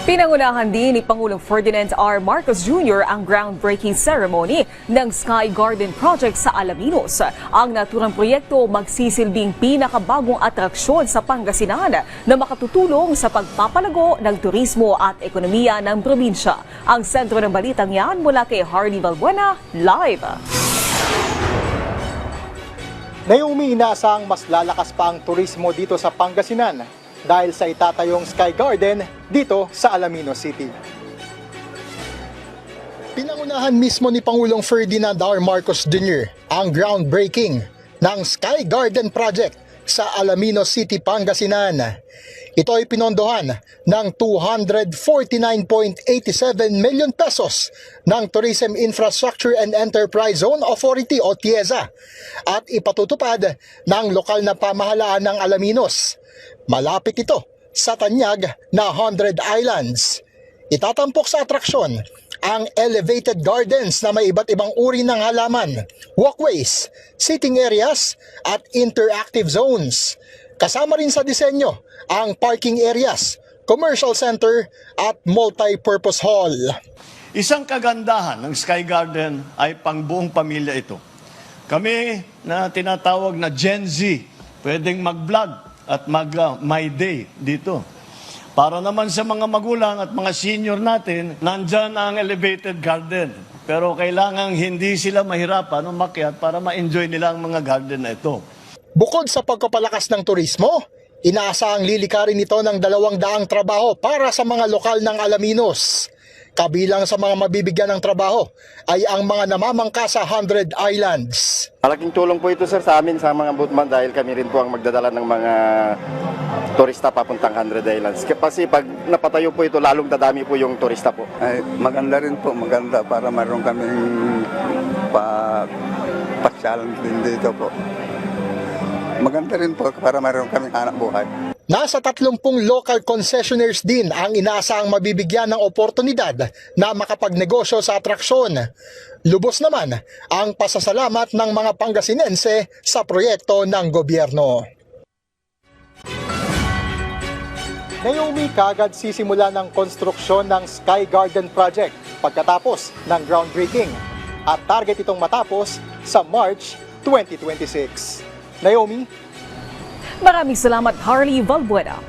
Pinangunahan din ni Pangulong Ferdinand R. Marcos Jr. ang groundbreaking ceremony ng Sky Garden Project sa Alaminos. Ang naturang proyekto magsisilbing pinakabagong atraksyon sa Pangasinan na makatutulong sa pagpapalago ng turismo at ekonomiya ng probinsya. Ang sentro ng balitang yan mula kay Harley Valbuena, live. Naomi, inaasang mas lalakas pa ang turismo dito sa Pangasinan dahil sa itatayong Sky Garden dito sa Alaminos City. Pinangunahan mismo ni Pangulong Ferdinand R. Marcos Jr. ang groundbreaking ng Sky Garden Project sa Alaminos City, Pangasinan. Ito ay pinondohan ng 249.87 million pesos ng Tourism Infrastructure and Enterprise Zone Authority o TIEZA at ipatutupad ng lokal na pamahalaan ng Alaminos. Malapit ito sa tanyag na 100 Islands. Itatampok sa atraksyon ang elevated gardens na may iba't ibang uri ng halaman, walkways, sitting areas at interactive zones. Kasama rin sa disenyo ang parking areas, commercial center at multi-purpose hall. Isang kagandahan ng Sky Garden ay pang buong pamilya ito. Kami na tinatawag na Gen Z, pwedeng mag-vlog at mag-my day dito. Para naman sa mga magulang at mga senior natin, nandyan ang elevated garden. Pero kailangan hindi sila mahirapan umakyat para ma-enjoy nila ang mga garden na ito. Bukod sa pagpapalakas ng turismo, inaasahang lilikarin nito ng 200 trabaho para sa mga lokal ng Alaminos. Kabilang sa mga mabibigyan ng trabaho ay ang mga namamangka sa 100 Islands. Malaking tulong po ito sir sa amin sa mga boatman dahil kami rin po ang magdadala ng mga turista papuntang 100 Islands. Kasi pag napatayo po ito, lalong dadami po yung turista po. Ay, maganda rin po, maganda para mayroon kaming pasyalan din dito po. Maganda rin po para mayroon kaming hanap buhay. Nasa 30 local concessionaires din ang inaasahang mabibigyan ng oportunidad na makapagnegosyo sa atraksyon. Lubos naman ang pasasalamat ng mga Pangasinense sa proyekto ng gobyerno. Naomi, kaagad sisimula ng konstruksyon ng Sky Garden Project pagkatapos ng groundbreaking at target itong matapos sa March 2026. Naomi? Maraming salamat, Harley Valbuena.